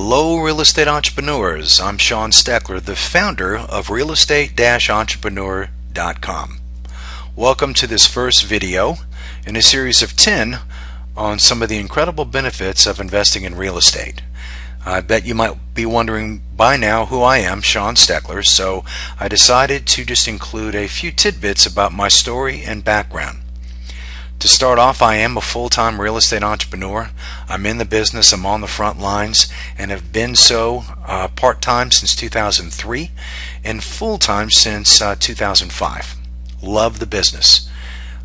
Hello, real estate entrepreneurs. I'm Sean Steckler, the founder of realestate-entrepreneur.com. Welcome to this first video in a series of 10 on some of the incredible benefits of investing in real estate. I bet you might be wondering by now who I am, Sean Steckler, so I decided to just include a few tidbits about my story and background. To start off, I am a full-time real estate entrepreneur. I'm in the business, I'm on the front lines, and have been so part-time since 2003 and full-time since 2005. Love the business.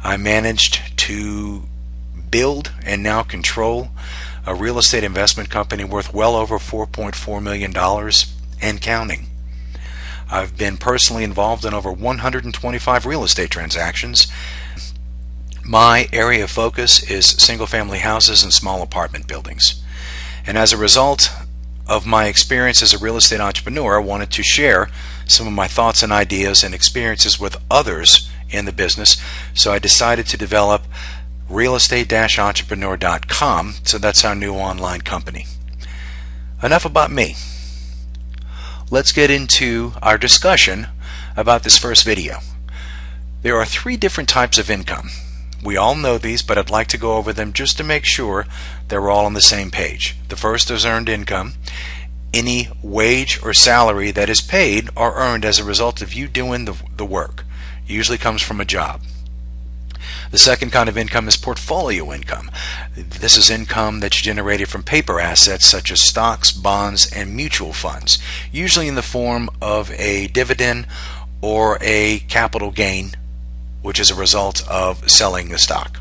I managed to build and now control a real estate investment company worth well over $4.4 million and counting. I've been personally involved in over 125 real estate transactions. My area of focus is single-family houses and small apartment buildings. And as a result of my experience as a real estate entrepreneur, I wanted to share some of my thoughts and ideas and experiences with others in the business. So I decided to develop realestate-entrepreneur.com. So that's our new online company. Enough about me. Let's get into our discussion about this first video. There are three different types of income. We all know these, but I'd like to go over them just to make sure that we're all on the same page. The first is earned income. Any wage or salary that is paid or earned as a result of you doing the work. Usually comes from a job. The second kind of income is portfolio income. This is income that's generated from paper assets such as stocks, bonds, and mutual funds, usually in the form of a dividend or a capital gain, which is a result of selling the stock.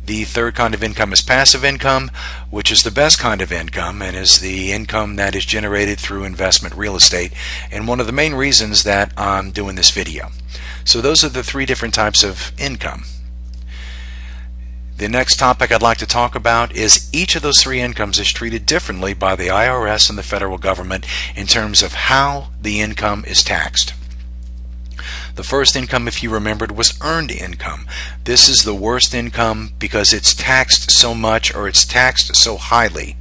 The third kind of income is passive income, which is the best kind of income and is the income that is generated through investment real estate, and one of the main reasons that I'm doing this video. So those are the three different types of income. The next topic I'd like to talk about is each of those three incomes is treated differently by the IRS and the federal government in terms of how the income is taxed. The first income, if you remembered, was earned income. This is the worst income because it's taxed so much, or it's taxed so highly.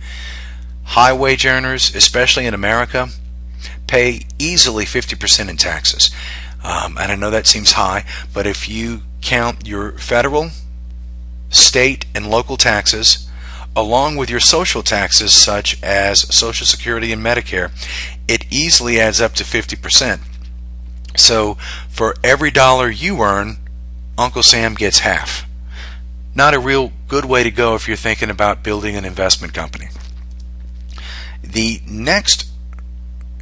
High wage earners, especially in America, pay easily 50% in taxes. And I know that seems high, but if you count your federal, state, and local taxes, along with your social taxes such as Social Security and Medicare, it easily adds up to 50%. So for every dollar you earn, Uncle Sam gets half. Not a real good way to go if you're thinking about building an investment company. The next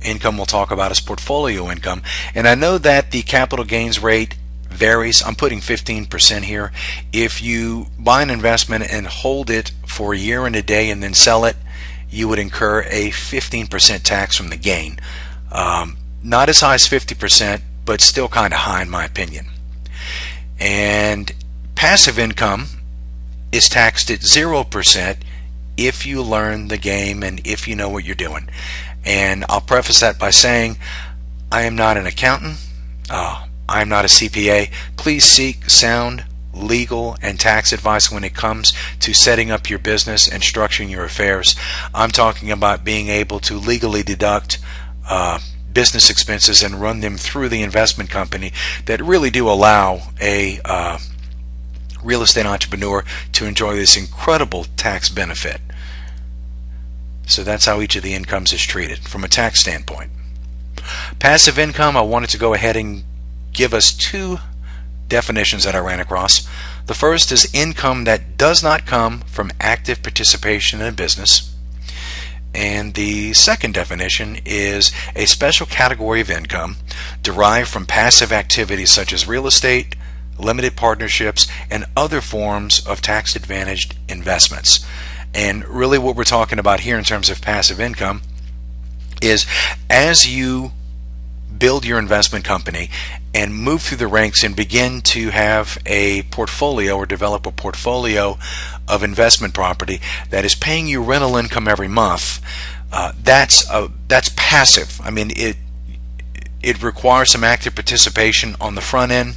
income we'll talk about is portfolio income, and I know that the capital gains rate varies. I'm putting 15% here. If you buy an investment and hold it for a year and a day and then sell it, you would incur a 15% tax from the gain. Not as high as 50%, but still kind of high in my opinion. And passive income is taxed at 0% if you learn the game and if you know what you're doing. And I'll preface that by saying I am not an accountant. I am not a CPA. Please seek sound legal and tax advice when it comes to setting up your business and structuring your affairs. I'm talking about being able to legally deduct business expenses and run them through the investment company that really do allow a real estate entrepreneur to enjoy this incredible tax benefit. So that's how each of the incomes is treated from a tax standpoint. Passive income, I wanted to go ahead and give us two definitions that I ran across. The first is income that does not come from active participation in a business. And the second definition is a special category of income derived from passive activities such as real estate, limited partnerships, and other forms of tax-advantaged investments. And really what we're talking about here in terms of passive income is as you build your investment company and move through the ranks and begin to have a portfolio or develop a portfolio of investment property that is paying you rental income every month, that's passive. I mean, it requires some active participation on the front end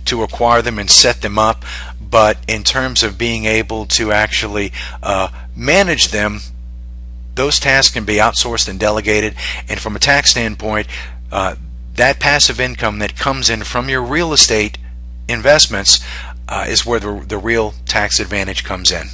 to acquire them and set them up, but in terms of being able to actually manage them, those tasks can be outsourced and delegated, and from a tax standpoint, that passive income that comes in from your real estate investments is where the real tax advantage comes in.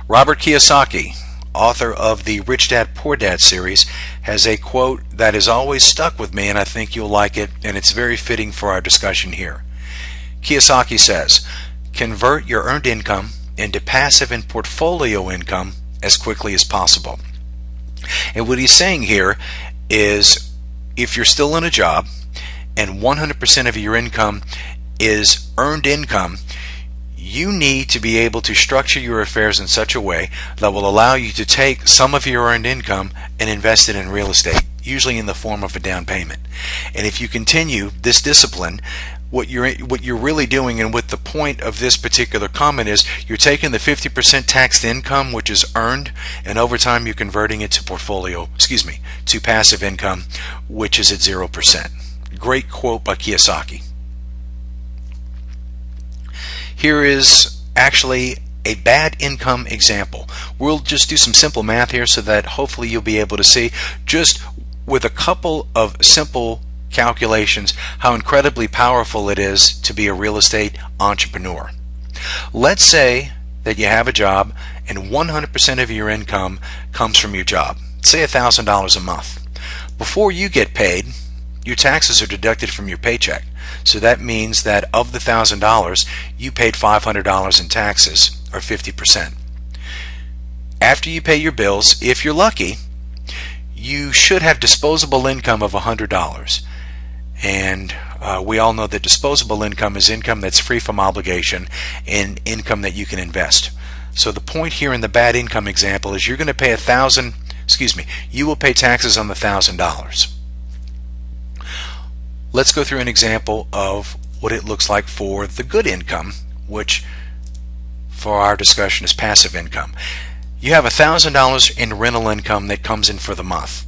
Robert Kiyosaki, author of the Rich Dad Poor Dad series, has a quote that has always stuck with me, and I think you'll like it, and it's very fitting for our discussion here. Kiyosaki says, "Convert your earned income into passive and portfolio income as quickly as possible." And what he's saying here is, if you're still in a job and 100% of your income is earned income, you need to be able to structure your affairs in such a way that will allow you to take some of your earned income and invest it in real estate, usually in the form of a down payment. And if you continue this discipline, what you're really doing, and what the point of this particular comment is, you're taking the 50% taxed income which is earned, and over time you're converting it to passive income, which is at 0%. Great quote by Kiyosaki. Here is actually a bad income example. We'll just do some simple math here so that hopefully you'll be able to see, just with a couple of simple calculations, how incredibly powerful it is to be a real estate entrepreneur. Let's say that you have a job and 100% of your income comes from your job, say $1,000 a month. Before you get paid, your taxes are deducted from your paycheck. So that means that of the $1,000, you paid $500 in taxes, or 50%. After you pay your bills, if you're lucky, you should have disposable income of $100. And we all know that disposable income is income that's free from obligation and income that you can invest. So the point here in the bad income example is you're going to pay you will pay taxes on the $1,000. Let's go through an example of what it looks like for the good income, which for our discussion is passive income. You have $1,000 in rental income that comes in for the month.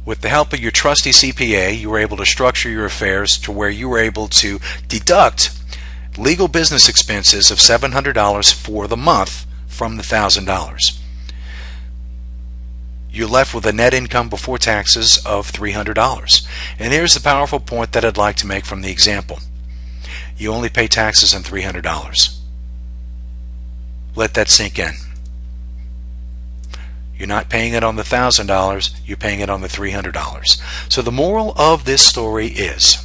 With the help of your trusty CPA, you were able to structure your affairs to where you were able to deduct legal business expenses of $700 for the month from the $1,000. You're left with a net income before taxes of $300. And here's the powerful point that I'd like to make from the example. You only pay taxes on $300. Let that sink in. You're not paying it on the $1,000, you're paying it on the $300. So the moral of this story is,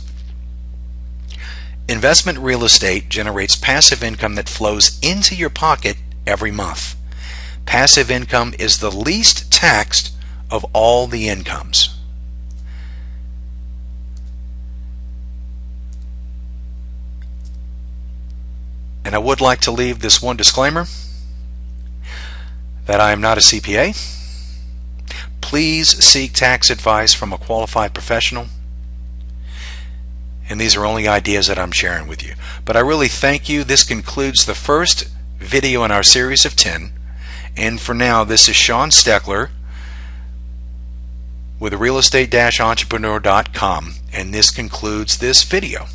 investment real estate generates passive income that flows into your pocket every month. Passive income is the least taxed of all the incomes. And I would like to leave this one disclaimer, that I am not a CPA. Please seek tax advice from a qualified professional. And these are only ideas that I'm sharing with you. But I really thank you. This concludes the first video in our series of 10. And for now, this is Sean Steckler with realestate-entrepreneur.com, and this concludes this video.